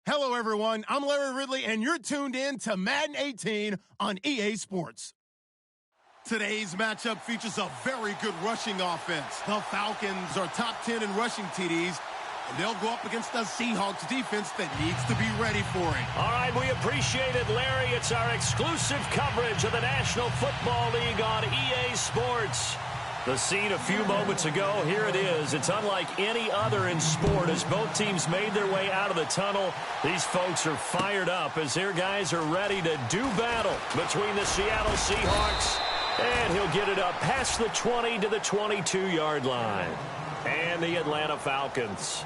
Hello, everyone. I'm Larry Ridley, and you're tuned in to Madden 18 on EA Sports. Today's matchup features a very good rushing offense. The Falcons are top 10 in rushing TDs, and they'll go up against a Seahawks defense that needs to be ready for it. All right, we appreciate it, Larry. It's our exclusive coverage of the National Football League on EA Sports. The scene a few moments ago, here it is. It's unlike any other in sport. As both teams made their way out of the tunnel, these folks are fired up as their guys are ready to do battle between the Seattle Seahawks. And he'll get it up past the 20 to the 22-yard line. And the Atlanta Falcons.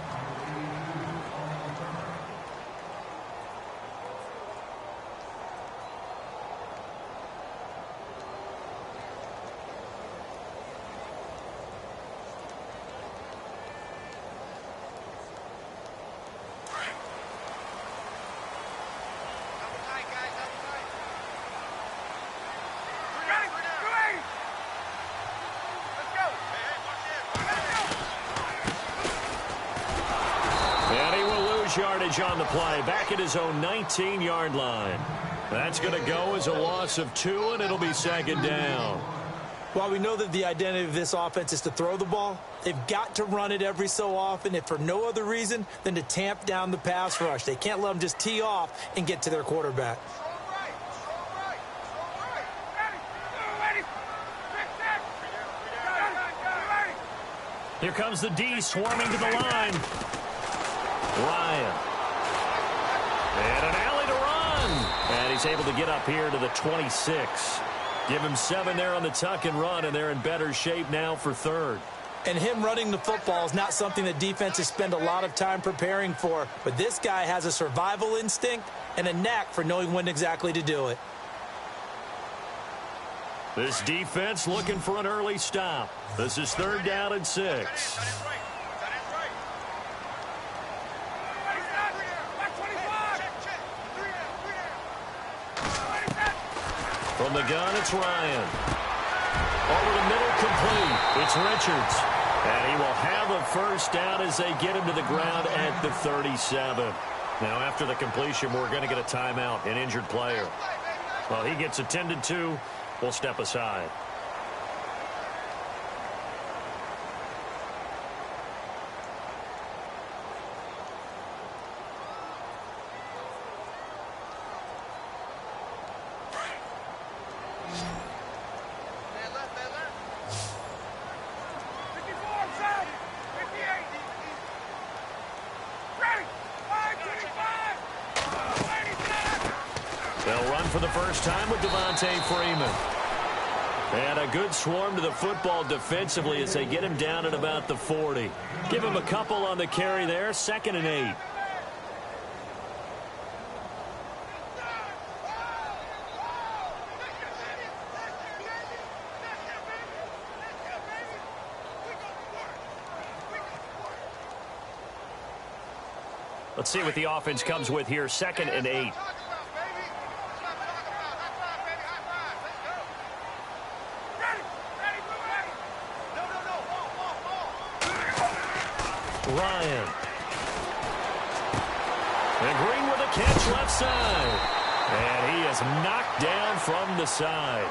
Yardage on the play, back at his own 19-yard line. That's going to go as a loss of 2, and it'll be second down. While we know that the identity of this offense is to throw the ball, they've got to run it every so often, if for no other reason than to tamp down the pass rush. They can't let them just tee off and get to their quarterback. Here comes the D swarming to the line. Ryan. And an alley to run. And he's able to get up here to the 26. Give him 7 there on the tuck and run, and they're in better shape now for third. And him running the football is not something that defenses spend a lot of time preparing for. But this guy has a survival instinct and a knack for knowing when exactly to do it. This defense looking for an early stop. This is 3rd down and 6. From the gun, it's Ryan. Over the middle, complete. It's Richards. And he will have a first down as they get him to the ground at the 37. Now, after the completion, we're going to get a timeout, an injured player. Well, he gets attended to. We'll step aside. They'll run for the first time with Devontae Freeman. And a good swarm to the football defensively as they get him down at about the 40. Give him a couple on the carry there, 2nd and 8. Let's see what the offense comes with here, 2nd and 8. Ryan. And Green with a catch left side. And he is knocked down from the side.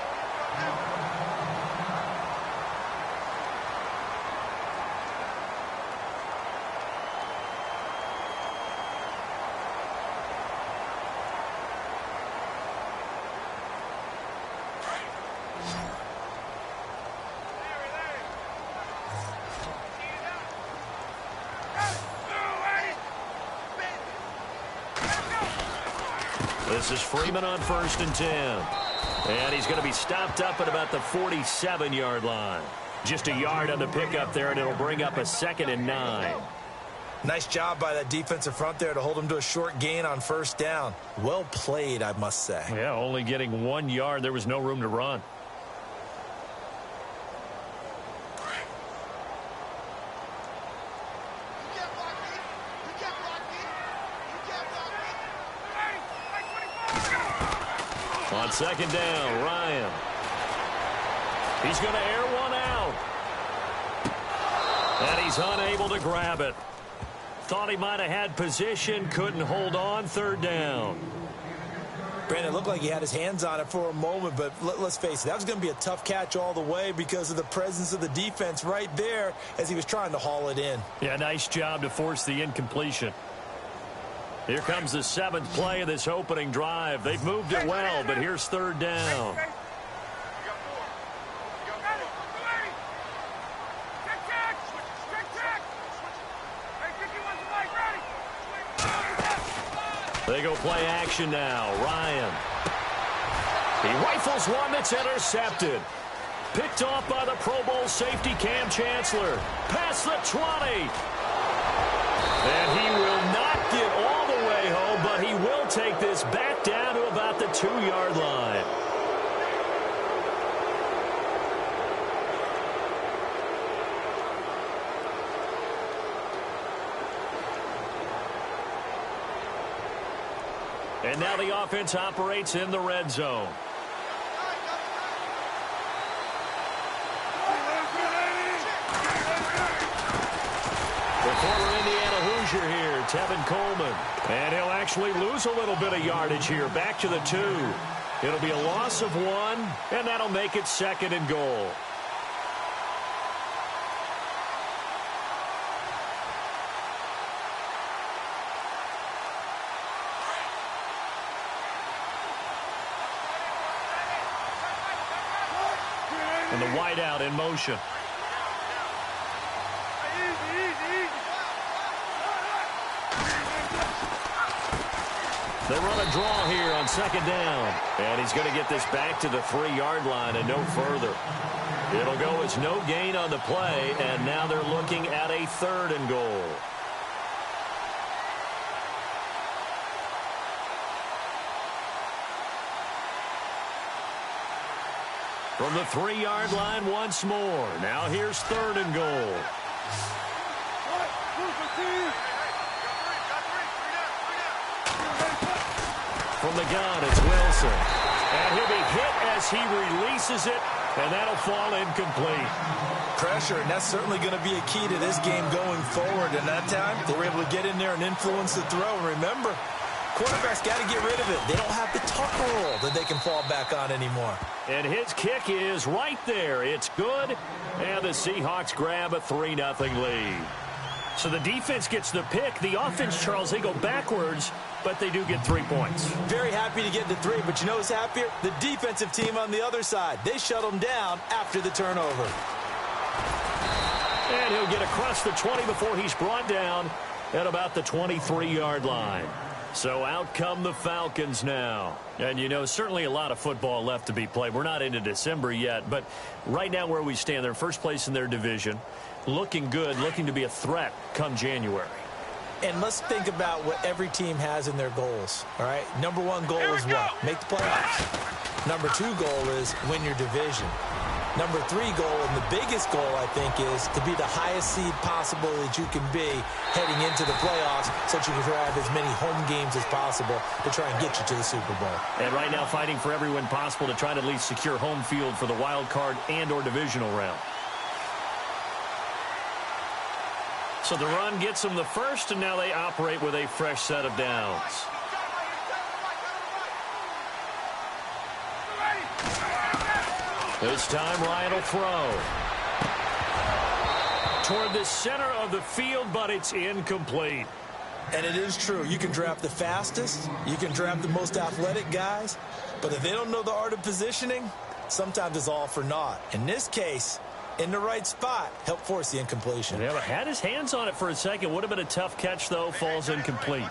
This is Freeman on 1st and 10. And he's going to be stopped up at about the 47-yard line. Just a yard on the pickup there, and it'll bring up a 2nd and 9. Nice job by that defensive front there to hold him to a short gain on 1st down. Well played, I must say. Yeah, only getting 1 yard. There was no room to run. On 2nd down, Ryan. He's going to air one out. And he's unable to grab it. Thought he might have had position, couldn't hold on, third down. Brandon, it looked like he had his hands on it for a moment, but let's face it, that was going to be a tough catch all the way because of the presence of the defense right there as he was trying to haul it in. Yeah, nice job to force the incompletion. Here comes the 7th play of this opening drive. They've moved it well, but here's third down. They go play action now. Ryan. He rifles one that's intercepted. Picked off by the Pro Bowl safety Cam Chancellor. Past the 20. And he will not get all the way home, but he will take this back down to about the 2-yard line. And now the offense operates in the red zone. The former Indiana Hoosier here, Tevin Coleman. And he'll actually lose a little bit of yardage here, back to the 2. It'll be a loss of 1, and that'll make it 2nd and goal. And the wideout in motion. They run a draw here on 2nd down. And he's going to get this back to the 3-yard line and no further. It'll go as no gain on the play, and now they're looking at a 3rd and goal. From the 3-yard line once more. Now here's 3rd and goal. From the gun, it's Wilson. And he'll be hit as he releases it, and that'll fall incomplete. Pressure, and that's certainly going to be a key to this game going forward. And that time, they were able to get in there and influence the throw. And remember, quarterbacks got to get rid of it. They don't have the tuck roll that they can fall back on anymore. And his kick is right there. It's good. And the Seahawks grab a 3-0 lead. So the defense gets the pick. The offense, Charles, they go backwards, but they do get 3 points. Very happy to get the 3, but you know who's happier? The defensive team on the other side. They shut them down after the turnover. And he'll get across the 20 before he's brought down at about the 23-yard line. So out come the Falcons now. And, you know, certainly a lot of football left to be played. We're not into December yet, but right now where we stand, they're first place in their division. Looking good, looking to be a threat come January. And let's think about what every team has in their goals, all right? Number 1 goal is what? Make the playoffs. Number 2 goal is win your division. Number 3 goal, and the biggest goal, I think, is to be the highest seed possible that you can be heading into the playoffs so that you can have as many home games as possible to try and get you to the Super Bowl. And right now fighting for every win possible to try to at least secure home field for the wild card and or divisional round. So the run gets them the first, and now they operate with a fresh set of downs. This time Ryan will throw. Toward the center of the field, but it's incomplete. And it is true. You can draft the fastest. You can draft the most athletic guys. But if they don't know the art of positioning, sometimes it's all for naught. In this case, in the right spot, help force the incompletion. Yeah, had his hands on it for a second. Would have been a tough catch, though. Falls incomplete.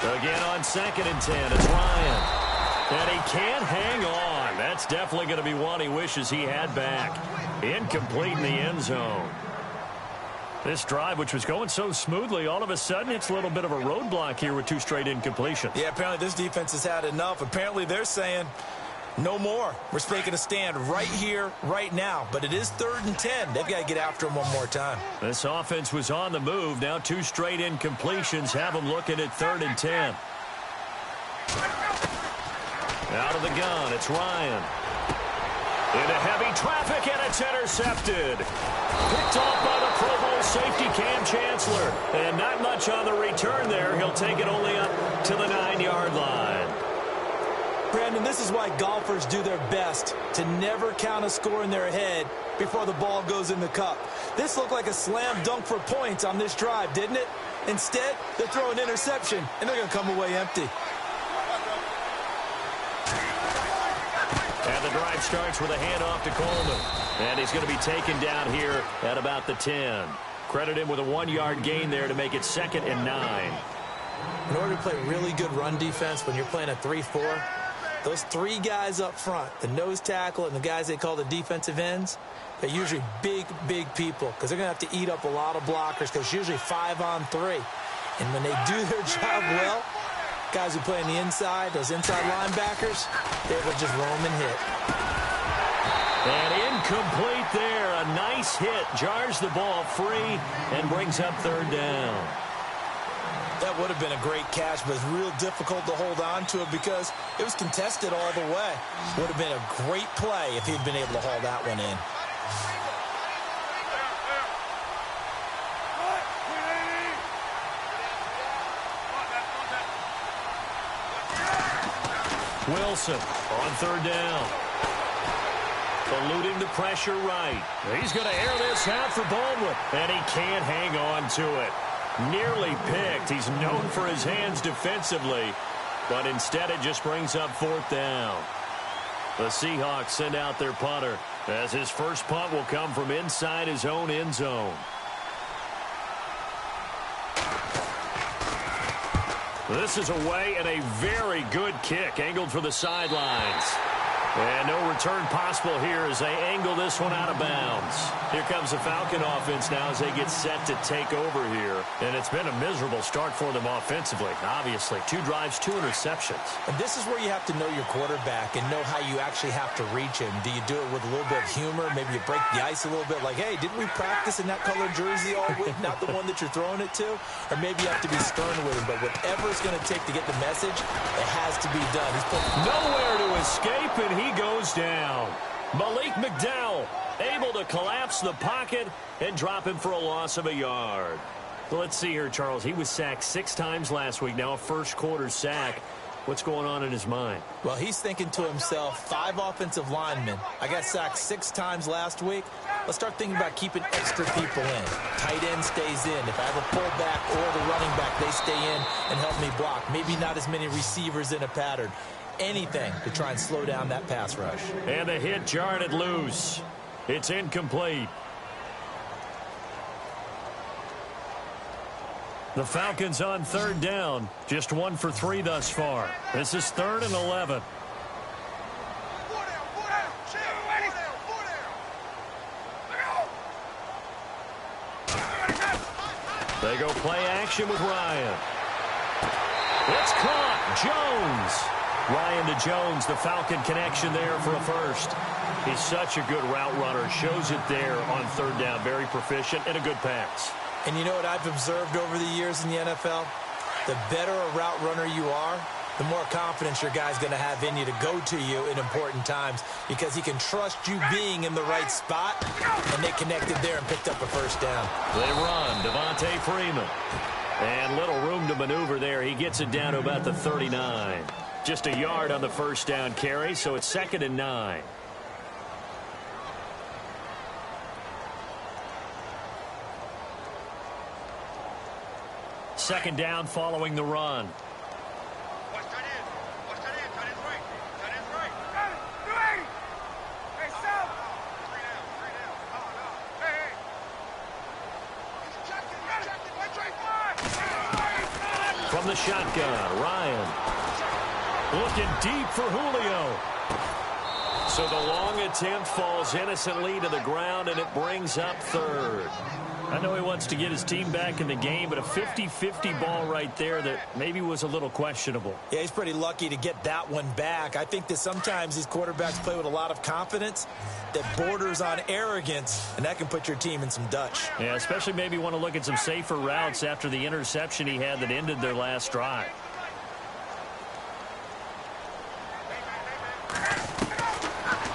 Again on 2nd and 10, it's Ryan. And he can't hang on. That's definitely going to be one he wishes he had back. Incomplete in the end zone. This drive, which was going so smoothly, all of a sudden it's a little bit of a roadblock here with 2 straight incompletions. Yeah, apparently this defense has had enough. Apparently they're saying, no more. We're making a stand right here, right now. But it is 3rd and 10. They've got to get after him one more time. This offense was on the move. Now 2 straight incompletions have them looking at 3rd and 10. Out of the gun, it's Ryan. Into heavy traffic, and it's intercepted. Picked off by the Pro Bowl safety Cam Chancellor. And not much on the return there. He'll take it only up to the 9-yard line. Brandon, this is why golfers do their best to never count a score in their head before the ball goes in the cup. This looked like a slam dunk for points on this drive, didn't it? Instead, they throw an interception, and they're going to come away empty. And the drive starts with a handoff to Coleman. And he's going to be taken down here at about the 10. Credit him with a 1-yard gain there to make it 2nd and 9. In order to play really good run defense when you're playing a 3-4, those 3 guys up front, the nose tackle and the guys they call the defensive ends, they're usually big, big people because they're going to have to eat up a lot of blockers because it's usually 5-on-3. And when they do their job well, guys who play on the inside, those inside linebackers, they will just roam and hit. And incomplete there. A nice hit. Jars the ball free and brings up 3rd down. That would have been a great catch, but it's real difficult to hold on to it because it was contested all the way. Would have been a great play if he'd been able to haul that one in. Wilson on 3rd down. Eluding the pressure right. He's going to air this out for Baldwin, and he can't hang on to it. Nearly picked. He's known for his hands defensively, but instead it just brings up 4th down. The Seahawks send out their punter as his first punt will come from inside his own end zone. This is away and a very good kick angled for the sidelines. And no return possible here as they angle this one out of bounds. Here comes the Falcon offense now as they get set to take over here. And it's been a miserable start for them offensively, obviously. 2 drives, 2 interceptions. And this is where you have to know your quarterback and know how you actually have to reach him. Do you do it with a little bit of humor? Maybe you break the ice a little bit like, hey, didn't we practice in that colored jersey all week? Not the one that you're throwing it to? Or maybe you have to be stern with him. But whatever it's going to take to get the message, it has to be done. He's put nowhere to escape, and he goes down. Malik McDowell able to collapse the pocket and drop him for a loss of a yard. Well, let's see here, Charles. He was sacked 6 times last week. Now a first-quarter sack. What's going on in his mind? Well, he's thinking to himself, 5 offensive linemen. I got sacked 6 times last week. Let's start thinking about keeping extra people in. Tight end stays in. If I have a pullback or the running back, they stay in and help me block. Maybe not as many receivers in a pattern. Anything to try and slow down that pass rush. And the hit jarred it loose. It's incomplete. The Falcons on 3rd down. Just 1 for 3 thus far. This is 3rd and 11. They go play action with Ryan. It's caught. Jones. Ryan to Jones, the Falcon connection there for a first. He's such a good route runner. Shows it there on 3rd down. Very proficient and a good pass. And you know what I've observed over the years in the NFL? The better a route runner you are, the more confidence your guy's going to have in you to go to you in important times because he can trust you being in the right spot, and they connected there and picked up a first down. They run. Devontae Freeman. And little room to maneuver there. He gets it down to about the 39. Just a yard on the first down carry, so it's 2nd and 9. Second down following the run. From the shotgun, Ryan. Looking deep for Julio. So the long attempt falls innocently to the ground, and it brings up 3rd. I know he wants to get his team back in the game, but a 50-50 ball right there that maybe was a little questionable. Yeah, he's pretty lucky to get that one back. I think that sometimes these quarterbacks play with a lot of confidence that borders on arrogance, and that can put your team in some Dutch. Yeah, especially maybe want to look at some safer routes after the interception he had that ended their last drive.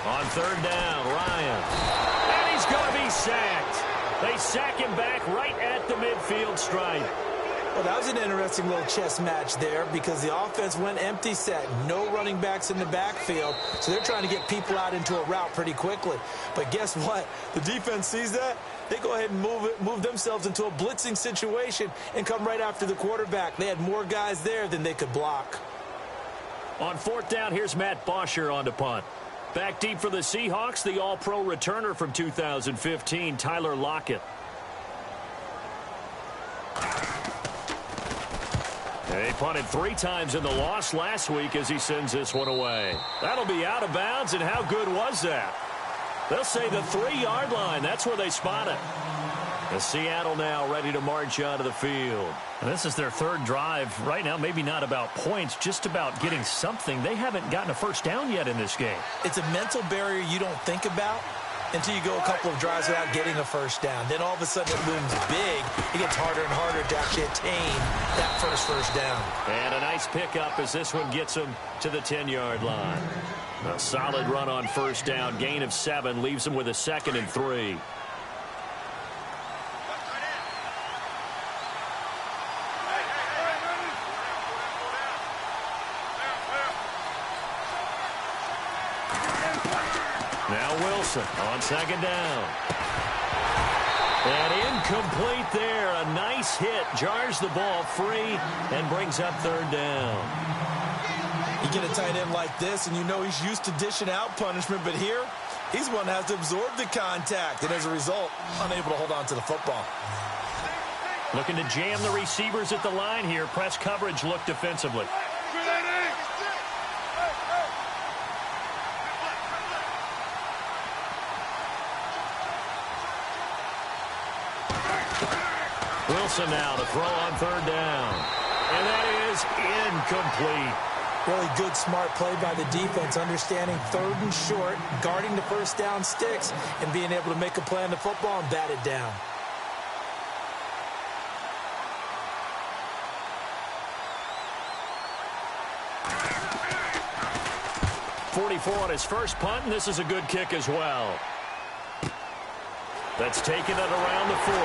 On third down, Ryan. And he's going to be sacked. They sack him back right at the midfield stripe. Well, that was an interesting little chess match there because the offense went empty set. No running backs in the backfield, so they're trying to get people out into a route pretty quickly. But guess what? The defense sees that. They go ahead and move themselves into a blitzing situation and come right after the quarterback. They had more guys there than they could block. On fourth down, here's Matt Bosher on to punt. Back deep for the Seahawks, the All-Pro returner from 2015, Tyler Lockett. They punted 3 times in the loss last week as he sends this one away. That'll be out of bounds, and how good was that? They'll say the 3-yard line. That's where they spot it. The Seattle now ready to march onto the field. And this is their third drive. Right now, maybe not about points, just about getting something. They haven't gotten a first down yet in this game. It's a mental barrier you don't think about until you go a couple of drives without getting a first down. Then all of a sudden it looms big. It gets harder and harder to actually attain that first down. And a nice pickup as this one gets him to the 10-yard line. A solid run on first down. Gain of 7 leaves him with a 2nd and 3. Now Wilson on 2nd down. And incomplete there. A nice hit. Jars the ball free and brings up 3rd down. You get a tight end like this, and you know he's used to dishing out punishment, but here, he's one that has to absorb the contact, and as a result, unable to hold on to the football. Looking to jam the receivers at the line here. Press coverage look defensively. Wilson now to throw on 3rd down. And that is incomplete. Really good, smart play by the defense, understanding 3rd and short, guarding the first down sticks, and being able to make a play on the football and bat it down. .44 on his first punt, and this is a good kick as well. That's taken it around the 40.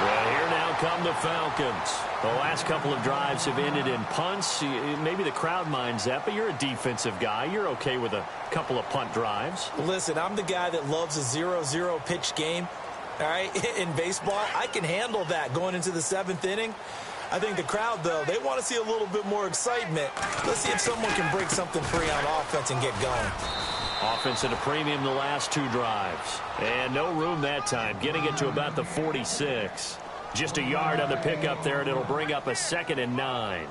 Well, here now come the Falcons. The last couple of drives have ended in punts. Maybe the crowd minds that, but you're a defensive guy. You're okay with a couple of punt drives. Listen, I'm the guy that loves a 0-0 pitch game. All right, in baseball, I can handle that going into the 7th inning. I think the crowd, though, they want to see a little bit more excitement. Let's see if someone can break something free on offense and get going. Offense at a premium the last 2 drives. And no room that time, getting it to about the 46. Just a yard on the pickup there, and it'll bring up a 2nd and 9.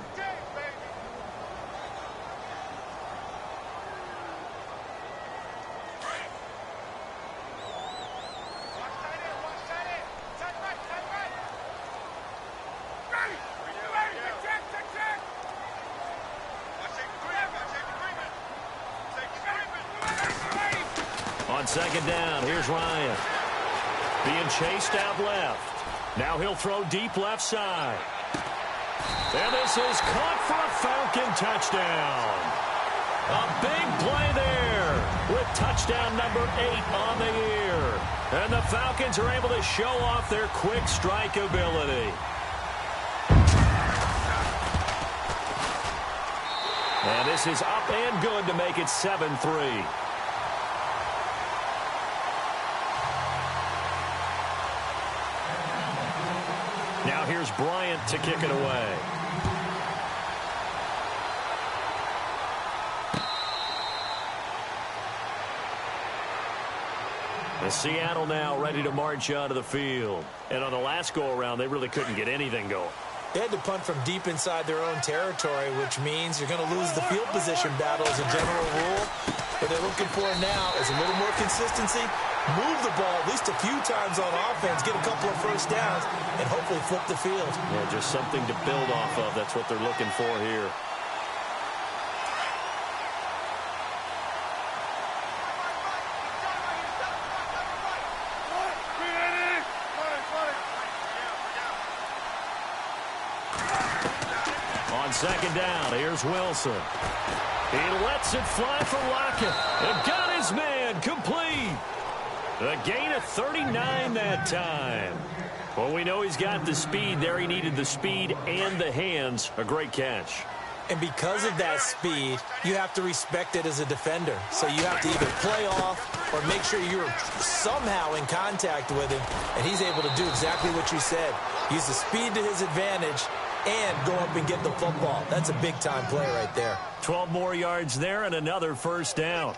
On 2nd down, here's Ryan. Being chased out left. Now he'll throw deep left side. And this is caught for a Falcon touchdown. A big play there with touchdown number 8 on the year. And the Falcons are able to show off their quick strike ability. And this is up and good to make it 7-3. Now here's Bryant to kick it away. The Seattle now ready to march onto the field. And on the last go-around, they really couldn't get anything going. They had to punt from deep inside their own territory, which means you're going to lose the field position battle as a general rule. What they're looking for now is a little more consistency, move the ball at least a few times on offense, get a couple of first downs, and hopefully flip the field. Yeah, just something to build off of. That's what they're looking for here. On On second down, here's Wilson. He lets it fly for Lockett. And got his man complete. A gain of 39 that time. Well, we know he's got the speed there. He needed the speed and the hands. A great catch. And because of that speed, you have to respect it as a defender. So you have to either play off or make sure you're somehow in contact with him. And he's able to do exactly what you said. Use the speed to his advantage and go up and get the football. That's a big-time play right there. 12 more yards there and another first down.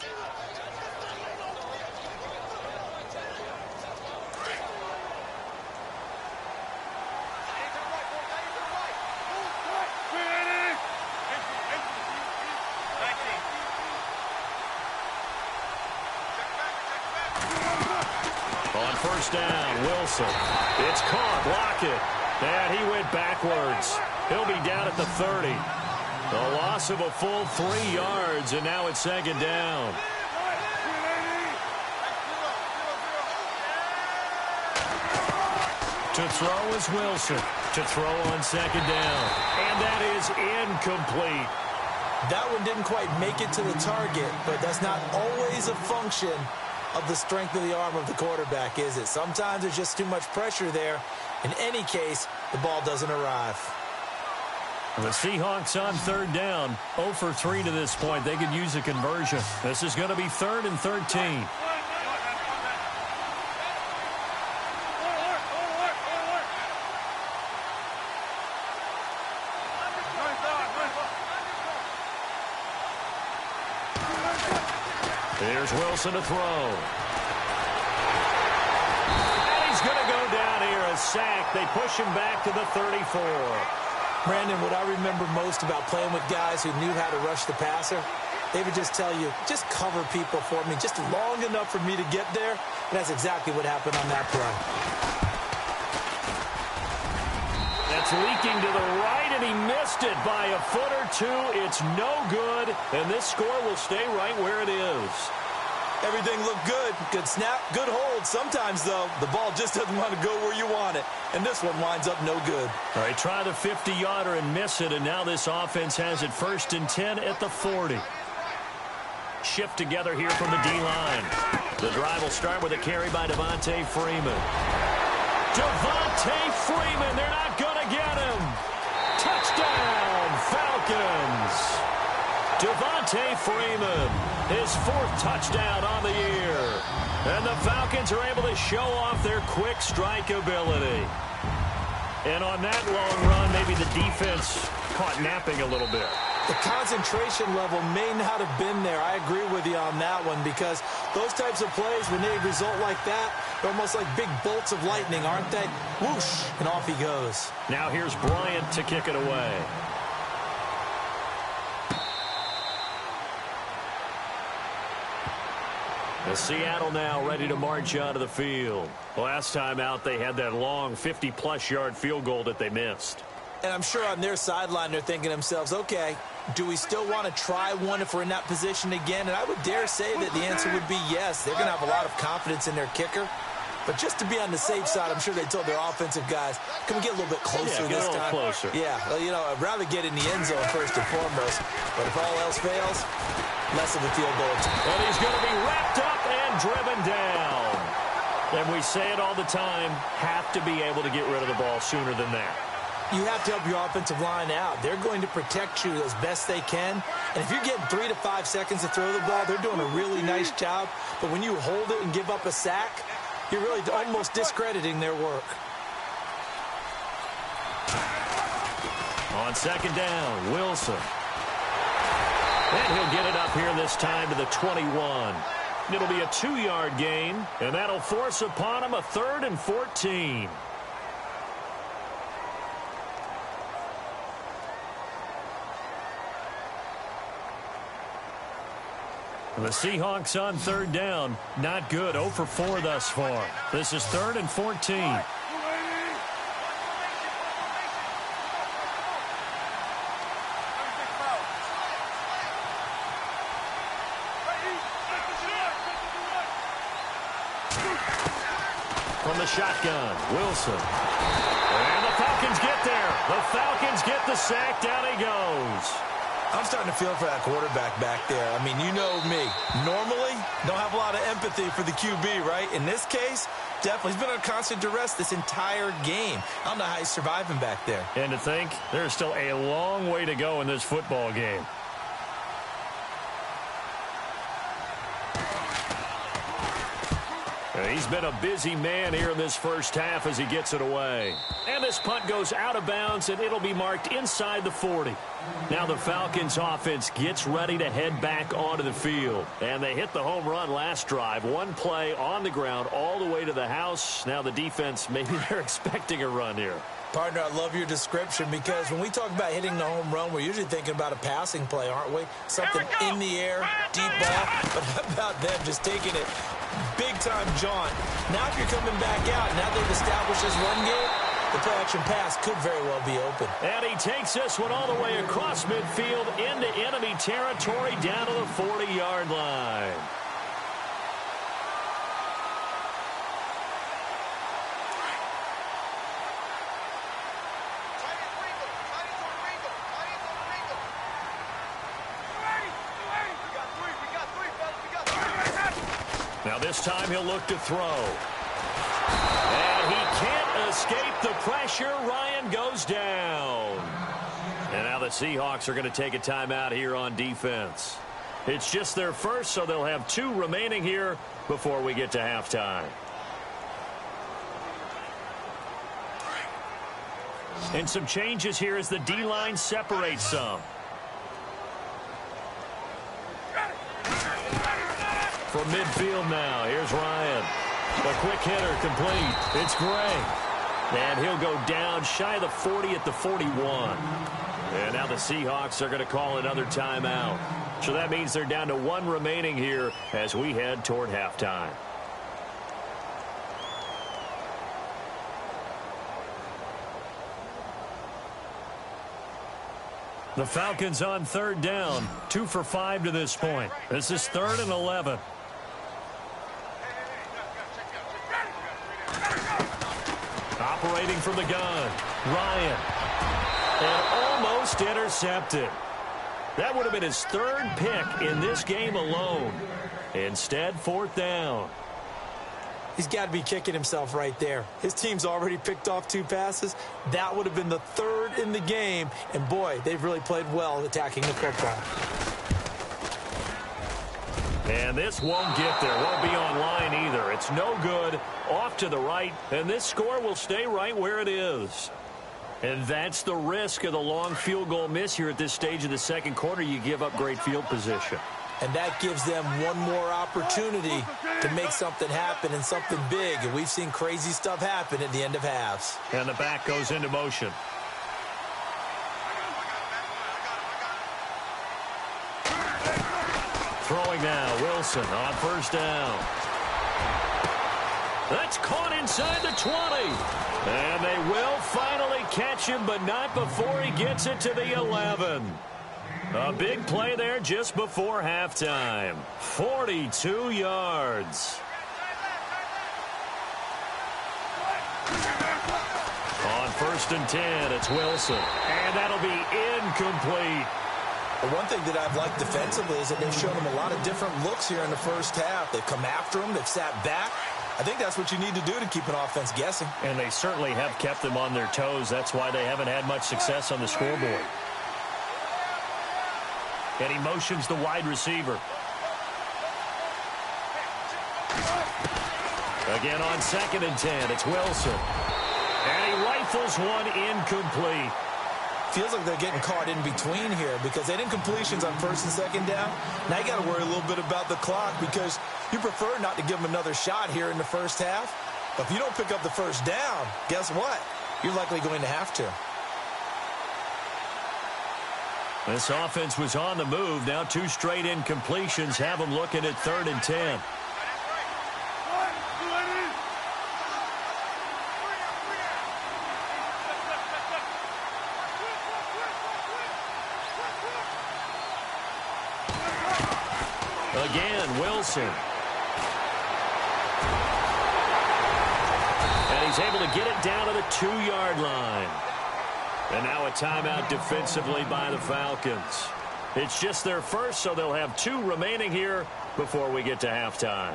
On first down, Wilson. It's caught. Lockett. And he went backwards. He'll be down at the 30. A loss of a full 3 yards, and now it's second down. To throw is Wilson. To throw on second down. And that is incomplete. That one didn't quite make it to the target, but that's not always a function of the strength of the arm of the quarterback, is it? Sometimes there's just too much pressure there. In any case, the ball doesn't arrive. The Seahawks on third down. 0 for 3 to this point. They could use a conversion. This is going to be 3rd and 13. Here's Wilson to throw. And he's going to go down here, a sack. They push him back to the 34. Brandon, what I remember most about playing with guys who knew how to rush the passer, they would just tell you, just cover people for me, just long enough for me to get there. And that's exactly what happened on that play. That's leaking to the right, and he missed it by a foot or two. It's no good, and this score will stay right where it is. Everything looked good. Good snap, good hold. Sometimes, though, the ball just doesn't want to go where you want it. And this one winds up no good. All right, try the 50-yarder and miss it, and now this offense has it 1st and 10 at the 40. Shift together here from the D-line. The drive will start with a carry by Devontae Freeman. Devontae Freeman, they're not going to get him. Touchdown, Falcons. Devontae Freeman, his 4th touchdown on the year. And the Falcons are able to show off their quick strike ability. And on that long run, maybe the defense caught napping a little bit. The concentration level may not have been there. I agree with you on that one, because those types of plays, when they result like that, they're almost like big bolts of lightning, aren't they? Whoosh, and off he goes. Now here's Bryant to kick it away. The Seattle now ready to march onto the field. Last time out, they had that long 50-plus yard field goal that they missed. And I'm sure on their sideline, they're thinking to themselves, okay, do we still want to try one if we're in that position again? And I would dare say that the answer would be yes. They're going to have a lot of confidence in their kicker. But just to be on the safe side, I'm sure they told their offensive guys, can we get a little bit closer this time? Closer. Yeah, well, you know, I'd rather get in the end zone first and foremost. But if all else fails, less of a field goal. And he's going to be wrapped up and driven down. And we say it all the time, have to be able to get rid of the ball sooner than that. You have to help your offensive line out. They're going to protect you as best they can. And if you're getting 3 to 5 seconds to throw the ball, they're doing a really nice job. But when you hold it and give up a sack, you're really almost discrediting their work. On second down, Wilson. And he'll get it up here this time to the 21. It'll be a 2-yard gain, and that'll force upon him a 3rd and 14. The Seahawks on third down. Not good. 0 for 4 thus far. This is 3rd and 14. From the shotgun, Wilson. And the Falcons get there. The Falcons get the the sack. Down he goes. I'm starting to feel for that quarterback back there. I mean, you know me. Normally, don't have a lot of empathy for the QB, right? In this case, definitely. He's been under constant duress this entire game. I don't know how he's surviving back there. And to think, there's still a long way to go in this football game. He's been a busy man here in this first half as he gets it away. And this punt goes out of bounds, and it'll be marked inside the 40. Now the Falcons offense gets ready to head back onto the field. And they hit the home run last drive. One play on the ground all the way to the house. Now the defense, maybe they're expecting a run here. Partner, I love your description because when we talk about hitting the home run, we're usually thinking about a passing play, aren't we? Something in the air, deep ball. But how about them just taking it big-time jaunt? Now if you're coming back out, now they've established this run game, the play-action pass could very well be open. And he takes this one all the way across midfield into enemy territory down to the 40-yard line. Now this time he'll look to throw. And he can't escape the pressure. Ryan goes down. And now the Seahawks are going to take a timeout here on defense. It's just their first, so they'll have 2 remaining here before we get to halftime. And some changes here as the D-line separates some. From midfield now, here's Ryan. The quick hitter complete. It's Gray. And he'll go down shy of the 40 at the 41. And now the Seahawks are going to call another timeout. So that means they're down to 1 remaining here as we head toward halftime. The Falcons on 3rd down. 2 for 5 to this point. This is 3rd and 11. Operating from the gun, Ryan. And almost intercepted. That would have been his 3rd pick in this game alone. Instead, 4th down. He's got to be kicking himself right there. His team's already picked off 2 passes. That would have been the 3rd in the game. And, boy, they've really played well attacking the football. And this won't get there. Won't be on line either. It's no good. Off to the right. And this score will stay right where it is. And that's the risk of the long field goal miss here at this stage of the second quarter. You give up great field position. And that gives them one more opportunity to make something happen and something big. And we've seen crazy stuff happen at the end of halves. And the back goes into motion. Throwing now, Wilson on 1st down. That's caught inside the 20. And they will finally catch him, but not before he gets it to the 11. A big play there just before halftime. 42 yards. On 1st and 10, it's Wilson. And that'll be incomplete. The one thing that I've liked defensively is that they've shown him a lot of different looks here in the first half. They've come after him. They've sat back. I think that's what you need to do to keep an offense guessing. And they certainly have kept them on their toes. That's why they haven't had much success on the scoreboard. And he motions the wide receiver. Again on 2nd and 10, it's Wilson. And he rifles one incomplete. Feels like they're getting caught in between here because they didn't completions on 1st and 2nd down. Now you got to worry a little bit about the clock because you prefer not to give them another shot here in the first half. But if you don't pick up the 1st down, guess what? You're likely going to have to. This offense was on the move. Now 2 straight incompletions have them looking at 3rd and 10. Again, Wilson. And he's able to get it down to the 2-yard line. And now a timeout defensively by the Falcons. It's just their first, so they'll have 2 remaining here before we get to halftime.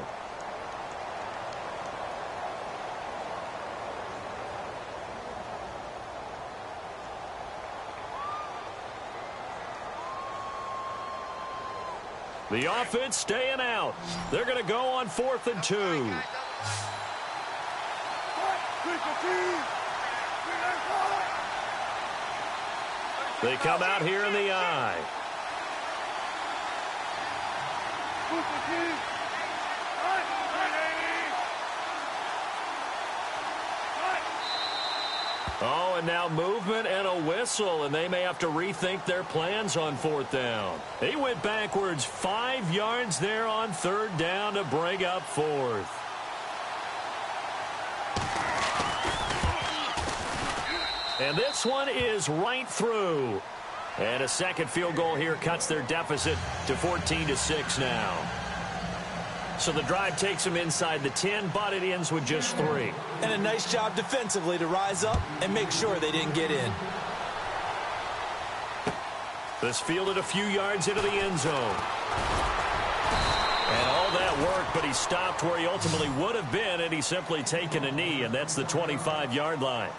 The offense staying out. They're going to go on 4th and 2. They come out here in the I. Oh, and now movement and a whistle, and they may have to rethink their plans on 4th down. He went backwards 5 yards there on 3rd down to bring up 4th. And this one is right through. And a second field goal here cuts their deficit to 14-6 now. So the drive takes them inside the 10, but it ends with just 3. And a nice job defensively to rise up and make sure they didn't get in. This fielded a few yards into the end zone. And all that work, but he stopped where he ultimately would have been, and he's simply taken a knee, and that's the 25-yard line.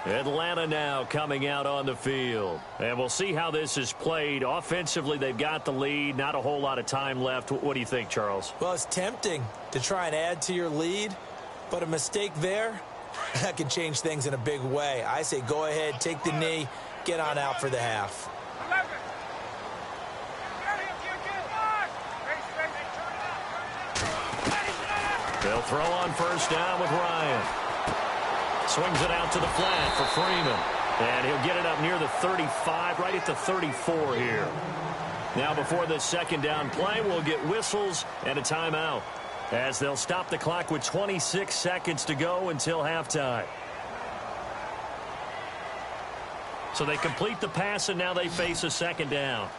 Atlanta now coming out on the field. And we'll see how this is played. Offensively, they've got the lead. Not a whole lot of time left. What do you think, Charles? Well, it's tempting to try and add to your lead, but a mistake there, that can change things in a big way. I say go ahead, take the knee, get on out for the half. They'll throw on 1st down with Ryan. Swings it out to the flat for Freeman. And he'll get it up near the 35, right at the 34 here. Now before this 2nd down play, we'll get whistles and a timeout, as they'll stop the clock with 26 seconds to go until halftime. So they complete the pass, and now they face a 2nd down.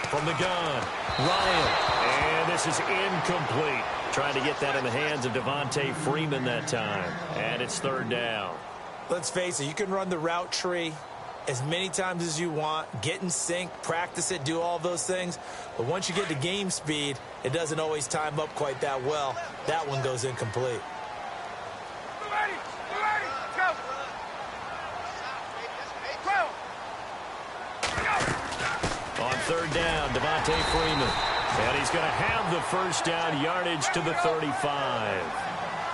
From the gun, Ryan. And this is incomplete. Trying to get that in the hands of Devontae Freeman that time. And it's 3rd down. Let's face it, you can run the route tree as many times as you want, get in sync, practice it, do all those things. But once you get to game speed, it doesn't always time up quite that well. That one goes incomplete. On 3rd down, Devontae Freeman. And he's going to have the 1st down yardage to the 35.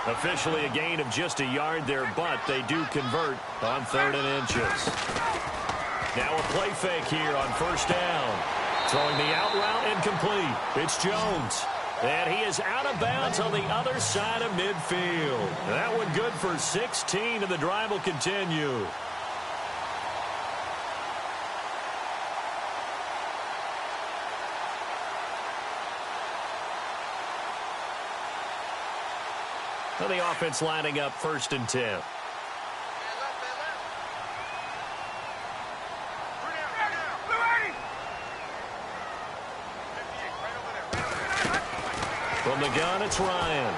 Officially a gain of just a yard there, but they do convert on 3rd and inches. Now a play fake here on 1st down. Throwing the out route incomplete. It's Jones. And he is out of bounds on the other side of midfield. That one good for 16, and the drive will continue. Well, the offense lining up 1st and 10. From the gun, it's Ryan.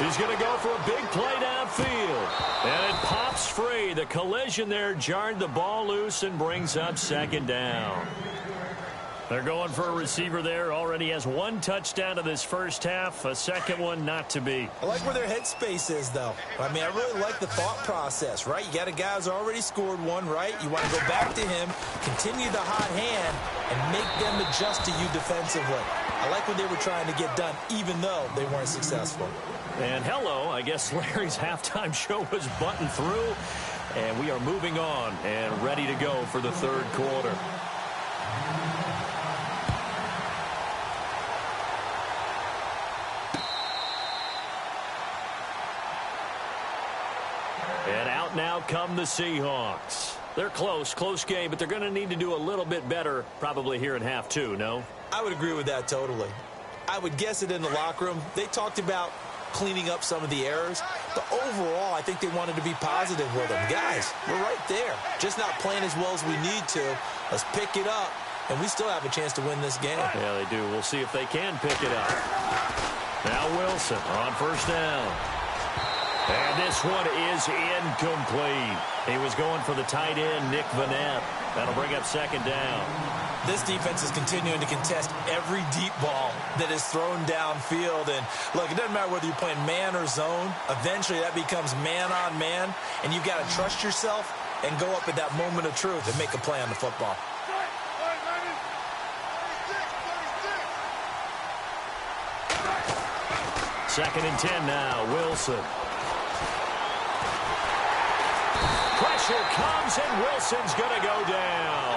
He's going to go for a big play downfield. And it pops free. The collision there jarred the ball loose and brings up 2nd down. They're going for a receiver there. Already has 1 touchdown to this 1st half. A second one not to be. I like where their headspace is, though. I mean, I really like the thought process, right? You got a guy who's already scored 1, right? You want to go back to him, continue the hot hand, and make them adjust to you defensively. I like what they were trying to get done, even though they weren't successful. And hello, I guess Larry's halftime show was buttoned through. And we are moving on and ready to go for the 3rd quarter. And out now come the Seahawks. They're close game, but they're going to need to do a little bit better probably here in half 2, no? I would agree with that totally. I would guess it in the locker room. They talked about cleaning up some of the errors, But overall, I think they wanted to be positive with him. Guys, we're right there. Just not playing as well as we need to. Let's pick it up, and we still have a chance to win this game. Yeah, they do. We'll see if they can pick it up. Now Wilson on first down. And this one is incomplete. He was going for the tight end, Nick Vanette. That'll bring up second down. This defense is continuing to contest every deep ball that is thrown downfield. And, look, it doesn't matter whether you're playing man or zone. Eventually, that becomes man-on-man, and you've got to trust yourself and go up at that moment of truth and make a play on the football. Second and 10 now, Wilson. Pressure comes, and Wilson's going to go down.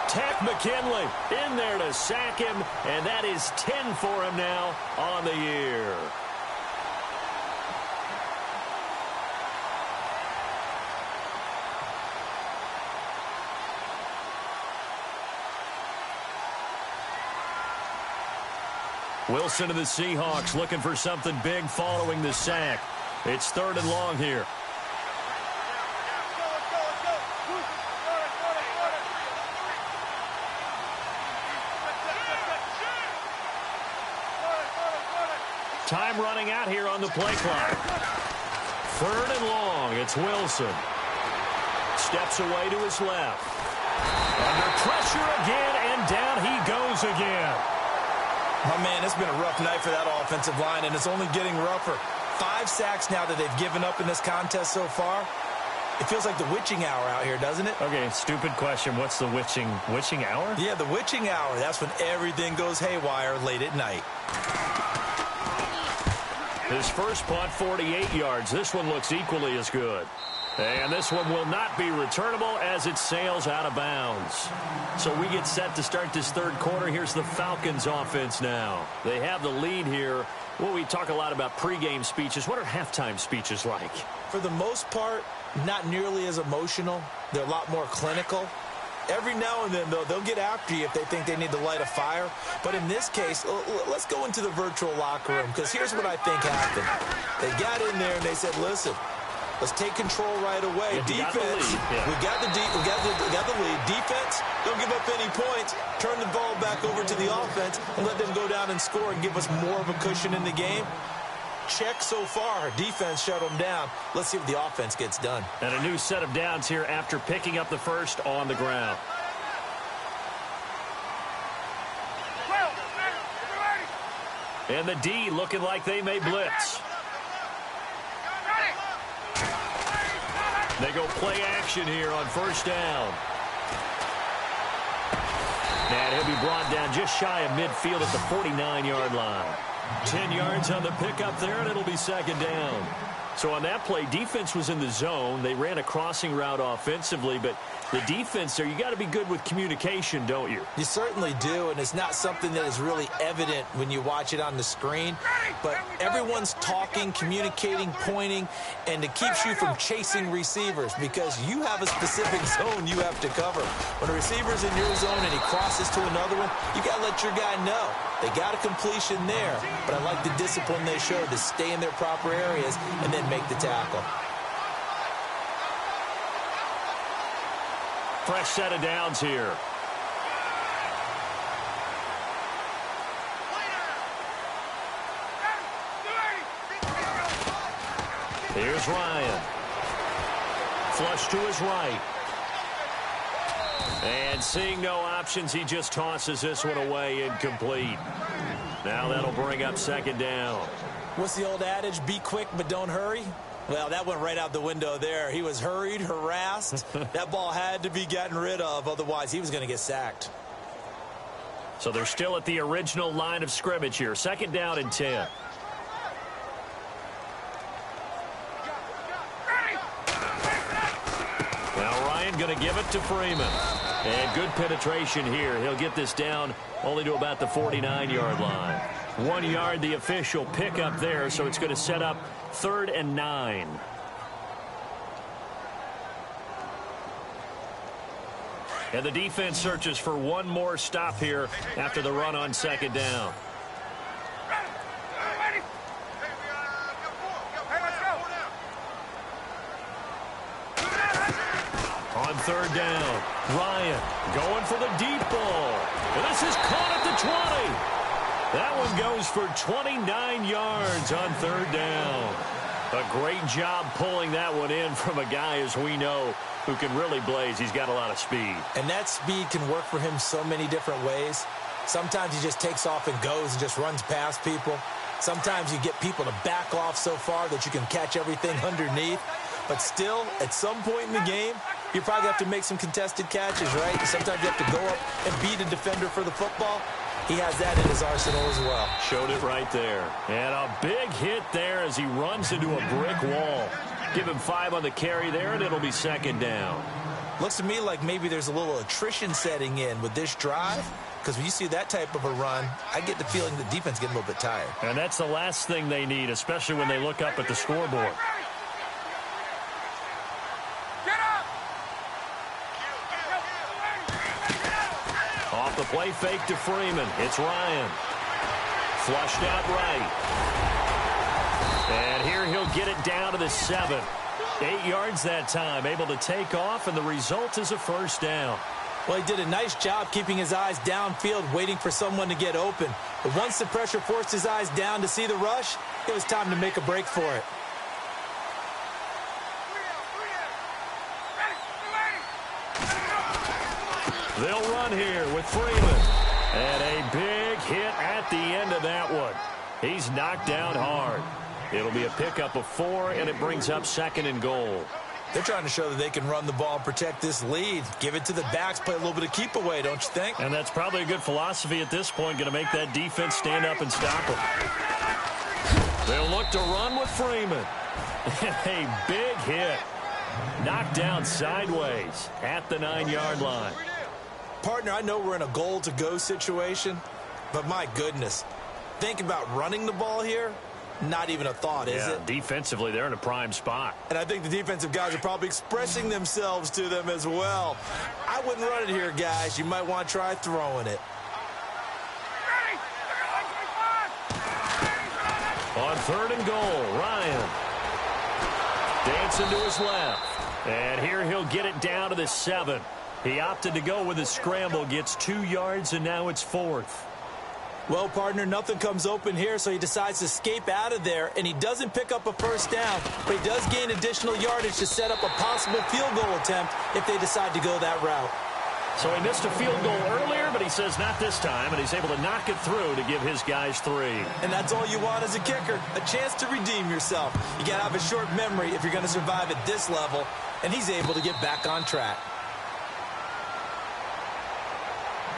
Tack McKinley in there to sack him, and that is 10 for him now on the year. Wilson and the Seahawks looking for something big following the sack. It's third and long here. Time running out here on the play clock. Third and long. It's Wilson. Steps away to his left. Under pressure again, and down he goes again. My man, it's been a rough night for that offensive line, and it's only getting rougher. 5 sacks now that they've given up in this contest so far. It feels like the witching hour out here, doesn't it? Okay, stupid question. What's the witching hour? Yeah, the witching hour. That's when everything goes haywire late at night. His first punt, 48 yards. This one looks equally as good. And this one will not be returnable as it sails out of bounds. So we get set to start this third quarter. Here's the Falcons offense now. They have the lead here. Well, we talk a lot about pregame speeches. What are halftime speeches like? For the most part, not nearly as emotional. They're a lot more clinical. Every now and then, though, they'll get after you if they think they need to light a fire. But in this case, let's go into the virtual locker room, because here's what I think happened. They got in there and they said, listen, let's take control right away. Defense, we got the lead. Defense, don't give up any points. Turn the ball back over to the offense and let them go down and score and give us more of a cushion in the game. Check so far. Defense shut them down. Let's see what the offense gets done. And a new set of downs here after picking up the first on the ground. And the D looking like they may blitz. They go play action here on first down. And he'll be brought down just shy of midfield at the 49-yard line. 10 yards on the pickup there, and it'll be second down. So on that play, defense was in the zone. They ran a crossing route offensively, but the defense there, you got to be good with communication, don't you? You certainly do, and it's not something that is really evident when you watch it on the screen. But everyone's talking, communicating, pointing, and it keeps you from chasing receivers because you have a specific zone you have to cover. When a receiver's in your zone and he crosses to another one, you got to let your guy know. They got a completion there, but I like the discipline they showed to stay in their proper areas and then make the tackle. Fresh set of downs here. Here's Ryan. Flush to his right. And seeing no options, he just tosses this one away, incomplete. Now that'll bring up second down. What's the old adage? Be quick, but don't hurry. Well, that went right out the window there. He was hurried, harassed. That ball had to be gotten rid of, otherwise he was going to get sacked. So they're still at the original line of scrimmage here. Second down and 10. Now Ryan going to give it to Freeman. And good penetration here. He'll get this down only to about the 49-yard line. 1 yard, the official pickup there, so it's going to set up 3rd and 9. And the defense searches for one more stop here after the run on second down. third down. Ryan going for the deep ball. And this is caught at the 20. That one goes for 29 yards on third down. A great job pulling that one in from a guy, as we know, who can really blaze. He's got a lot of speed. And that speed can work for him so many different ways. Sometimes he just takes off and goes and just runs past people. Sometimes you get people to back off so far that you can catch everything underneath. But still, at some point in the game, you probably have to make some contested catches, right? Sometimes you have to go up and beat a defender for the football. He has that in his arsenal as well. Showed it right there. And a big hit there as he runs into a brick wall. Give him 5 on the carry there, and it'll be second down. Looks to me like maybe there's a little attrition setting in with this drive. Because when you see that type of a run, I get the feeling the defense getting a little bit tired. And that's the last thing they need, especially when they look up at the scoreboard. Off the play fake to Freeman. It's Ryan. Flushed out right. And here he'll get it down to the 7. 8 yards that time. Able to take off, and the result is a first down. Well, he did a nice job keeping his eyes downfield, waiting for someone to get open. But once the pressure forced his eyes down to see the rush, it was time to make a break for it. They'll run here with Freeman. And a big hit at the end of that one. He's knocked down hard. It'll be a pickup of 4, and it brings up second and goal. They're trying to show that they can run the ball and protect this lead. Give it to the backs, play a little bit of keep away, don't you think? And that's probably a good philosophy at this point, going to make that defense stand up and stop them. They'll look to run with Freeman. And a big hit. Knocked down sideways at the 9-yard line. Partner, I know we're in a goal-to-go situation, but my goodness, think about running the ball here. Not even a thought, is it? Defensively, they're in a prime spot. And I think the defensive guys are probably expressing themselves to them as well. I wouldn't run it here, guys. You might want to try throwing it. On third and goal, Ryan. Dancing to his left. And here he'll get it down to the 7. He opted to go with a scramble, gets 2 yards, and now it's 4th. Well, partner, nothing comes open here, so he decides to escape out of there, and he doesn't pick up a first down, but he does gain additional yardage to set up a possible field goal attempt if they decide to go that route. So he missed a field goal earlier, but he says not this time, and he's able to knock it through to give his guys 3. And that's all you want as a kicker, a chance to redeem yourself. You got to have a short memory if you're going to survive at this level, and he's able to get back on track.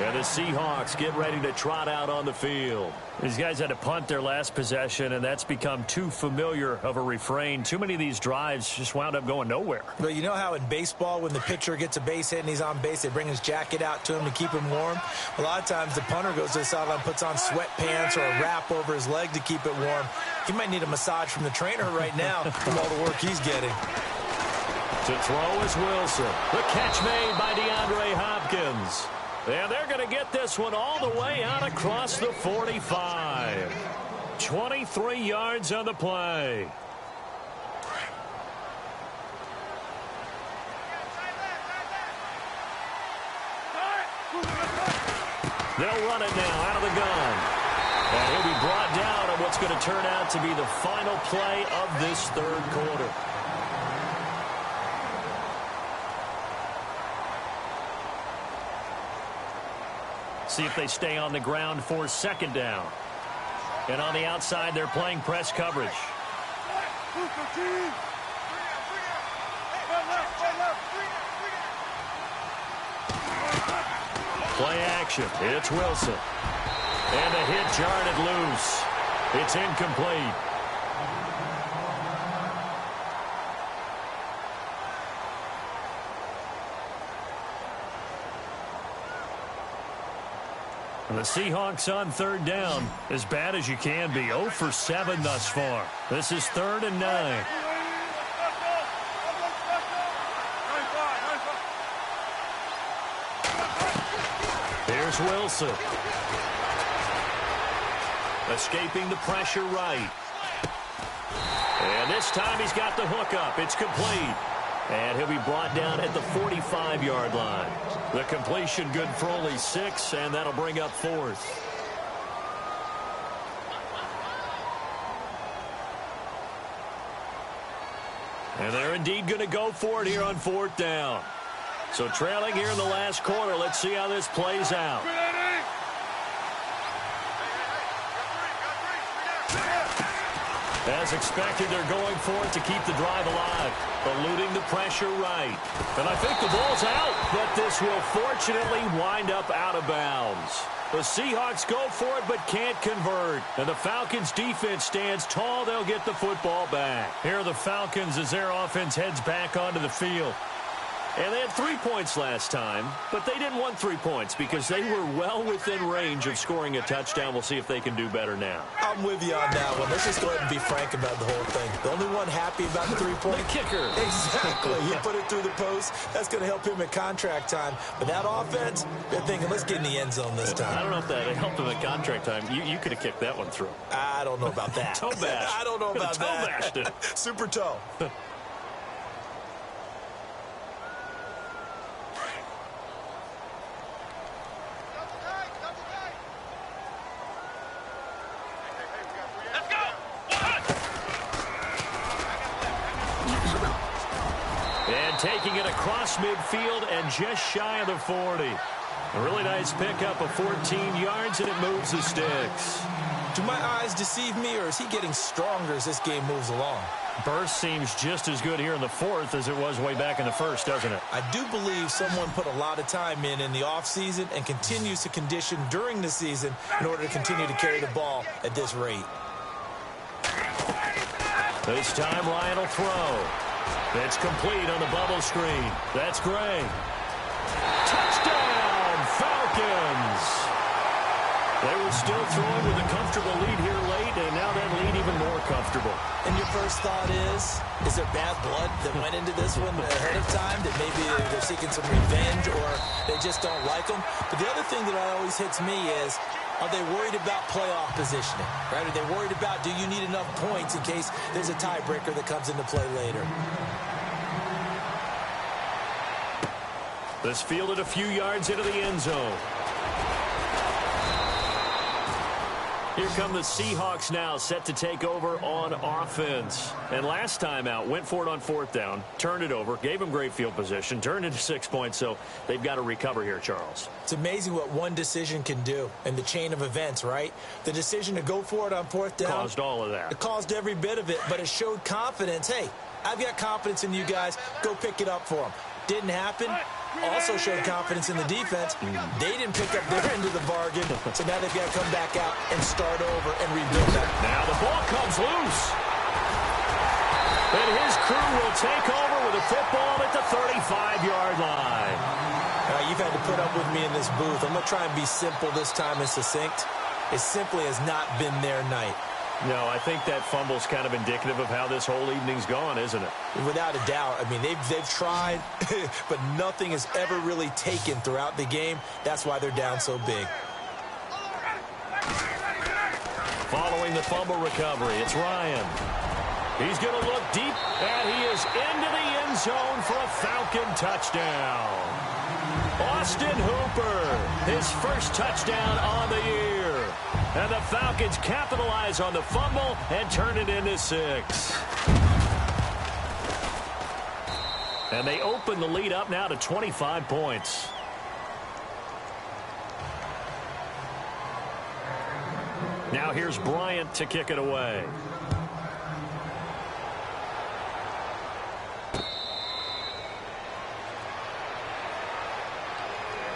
And the Seahawks get ready to trot out on the field. These guys had to punt their last possession, and that's become too familiar of a refrain. Too many of these drives just wound up going nowhere. But you know how in baseball, when the pitcher gets a base hit and he's on base, they bring his jacket out to him to keep him warm? A lot of times the punter goes to the sideline, puts on sweatpants or a wrap over his leg to keep it warm. He might need a massage from the trainer right now from all the work he's getting. To throw is Wilson. The catch made by DeAndre Hopkins. And they're going to get this one all the way out across the 45. 23 yards on the play. They'll run it now out of the gun. And he'll be brought down on what's going to turn out to be the final play of this third quarter. See if they stay on the ground for second down. And on the outside, they're playing press coverage. Play action. It's Wilson. And the hit jarred it loose. It's incomplete. And the Seahawks on third down, as bad as you can be. 0 for 7 thus far. This is 3rd and 9. Here's Wilson. Escaping the pressure right. And this time he's got the hook up. It's complete. And he'll be brought down at the 45-yard line. The completion good for only 6, and that'll bring up 4th. And they're indeed going to go for it here on 4th down. So trailing here in the last quarter. Let's see how this plays out. As expected, they're going for it to keep the drive alive, eluding the pressure right. And I think the ball's out, but this will fortunately wind up out of bounds. The Seahawks go for it, but can't convert. And the Falcons' defense stands tall. They'll get the football back. Here are the Falcons as their offense heads back onto the field. And they had 3 points last time, but they didn't want 3 points because they were well within range of scoring a touchdown. We'll see if they can do better now. I'm with you on that one. Let's just go ahead and be frank about the whole thing. The only one happy about the 3-point. The kicker. Exactly. He put it through the post. That's going to help him at contract time. But that offense, they're thinking, let's get in the end zone this time. I don't know if that helped him at contract time. You could have kicked that one through. I don't know about that. Toe bash. I don't know about toe that. Bashed it. Super toe. Taking it across midfield and just shy of the 40. A really nice pickup of 14 yards, and it moves the sticks. Do my eyes deceive me, or is he getting stronger as this game moves along? Burst seems just as good here in the 4th as it was way back in the 1st, doesn't it? I do believe someone put a lot of time in the offseason and continues to condition during the season in order to continue to carry the ball at this rate. This time Ryan will throw. It's complete on the bubble screen. That's Gray. Touchdown, Falcons! They were still throwing with a comfortable lead here late, and now that lead even more comfortable. And your first thought is there bad blood that went into this one ahead of time, that maybe they're seeking some revenge or they just don't like them? But the other thing that always hits me is, are they worried about playoff positioning? Right? Are they worried about, do you need enough points in case there's a tiebreaker that comes into play later? This fielded a few yards into the end zone. Here come the Seahawks now, set to take over on offense. And last time out, went for it on 4th down, turned it over, gave them great field position, turned into 6 points, so they've got to recover here, Charles. It's amazing what one decision can do in the chain of events, right? The decision to go for it on 4th down. Caused all of that. It caused every bit of it, but it showed confidence. Hey, I've got confidence in you guys. Go pick it up for them. Didn't happen. Also showed confidence in the defense. They didn't pick up their end of the bargain, so now they've got to come back out and start over and rebuild that. Now the ball comes loose. And his crew will take over with a football at the 35-yard line. You've had to put up with me in this booth. I'm going to try and be simple this time and succinct. It simply has not been their night. No, I think that fumble's kind of indicative of how this whole evening's gone, isn't it? Without a doubt. I mean, they've tried, but nothing has ever really taken throughout the game. That's why they're down so big. Following the fumble recovery, it's Ryan. He's going to look deep, and he is into the end zone for a Falcon touchdown. Austin Hooper, his first touchdown on the year. And the Falcons capitalize on the fumble and turn it into 6. And they open the lead up now to 25 points. Now here's Bryant to kick it away.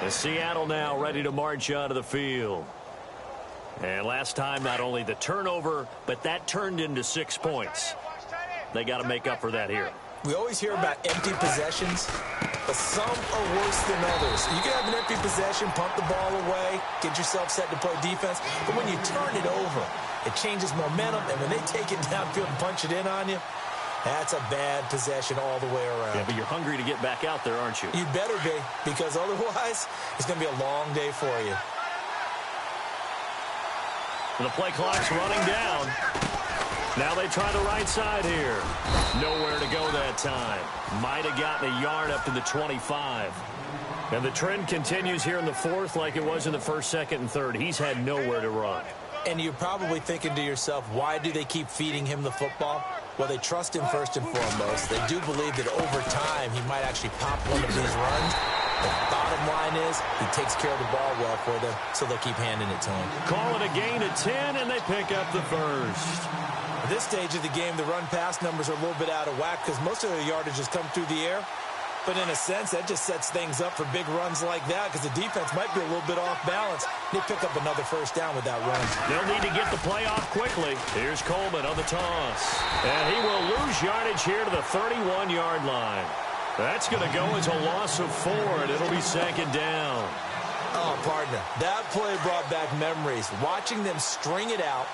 And Seattle now ready to march onto the field. And last time, not only the turnover, but that turned into 6 points. They got to make up for that here. We always hear about empty possessions, but some are worse than others. You can have an empty possession, pump the ball away, get yourself set to play defense, but when you turn it over, it changes momentum, and when they take it downfield and punch it in on you, that's a bad possession all the way around. Yeah, but you're hungry to get back out there, aren't you? You better be, because otherwise, it's going to be a long day for you. The play clock's running down. Now they try the right side here. Nowhere to go that time. Might have gotten a yard up to the 25. And the trend continues here in the fourth like it was in the first, second, and third. He's had nowhere to run. And you're probably thinking to yourself, why do they keep feeding him the football? Well, they trust him first and foremost. They do believe that over time he might actually pop one of these runs. The bottom line is he takes care of the ball well for them, so they'll keep handing it to him. Call it a gain of 10, and they pick up the first. At this stage of the game, the run-pass numbers are a little bit out of whack because most of their yardage has come through the air. But in a sense, that just sets things up for big runs like that because the defense might be a little bit off balance. They pick up another first down with that run. They'll need to get the play off quickly. Here's Coleman on the toss. And he will lose yardage here to the 31-yard line. That's going to go as a loss of 4, and it'll be second down. Oh, partner, that play brought back memories. Watching them string it out,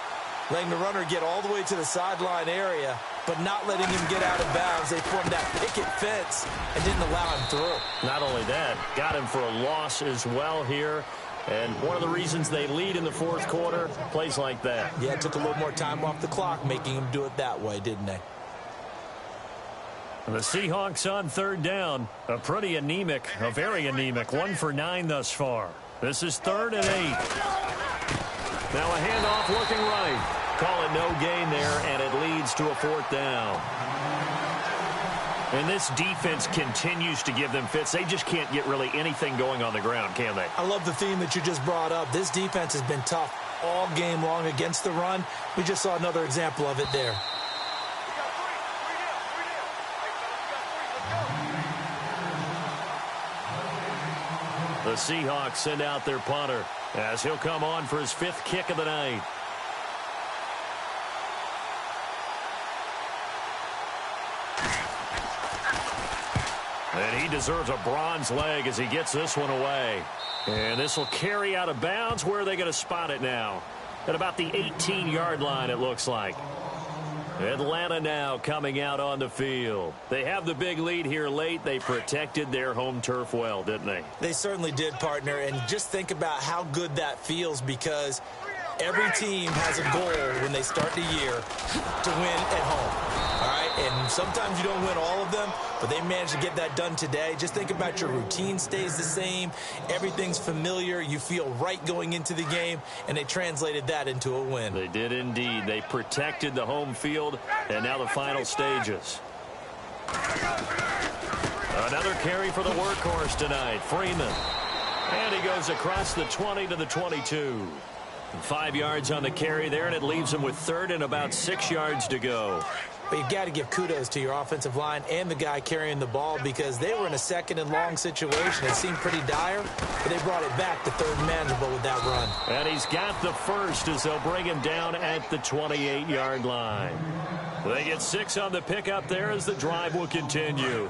letting the runner get all the way to the sideline area, but not letting him get out of bounds. They formed that picket fence and didn't allow him through. Not only that, got him for a loss as well here. And one of the reasons they lead in the fourth quarter, plays like that. Yeah, it took a little more time off the clock, making him do it that way, didn't they? The Seahawks on third down. A very anemic, 1 for 9 thus far. This is 3rd and 8. Now a handoff looking right. Call it no gain there, and it leads to a 4th down. And this defense continues to give them fits. They just can't get really anything going on the ground, can they? I love the theme that you just brought up. This defense has been tough all game long against the run. We just saw another example of it there. The Seahawks send out their punter as he'll come on for his 5th kick of the night. And he deserves a bronze leg as he gets this one away. And this will carry out of bounds. Where are they going to spot it now? At about the 18-yard line, it looks like. Atlanta now coming out on the field. They have the big lead here late. They protected their home turf well, didn't they? They certainly did, partner. And just think about how good that feels because every team has a goal when they start the year to win at home. All right, and sometimes you don't win all of them, but they managed to get that done today. Just think about your routine stays the same. Everything's familiar. You feel right going into the game, and they translated that into a win. They did indeed. They protected the home field, and now the final stages. Another carry for the workhorse tonight, Freeman. And he goes across the 20 to the 22. 5 yards on the carry there, and it leaves him with 3rd and about 6 yards to go. But you've got to give kudos to your offensive line and the guy carrying the ball because they were in a 2nd and long situation. It seemed pretty dire, but they brought it back to 3rd and manageable with that run. And he's got the first as they'll bring him down at the 28-yard line. They get 6 on the pickup there as the drive will continue.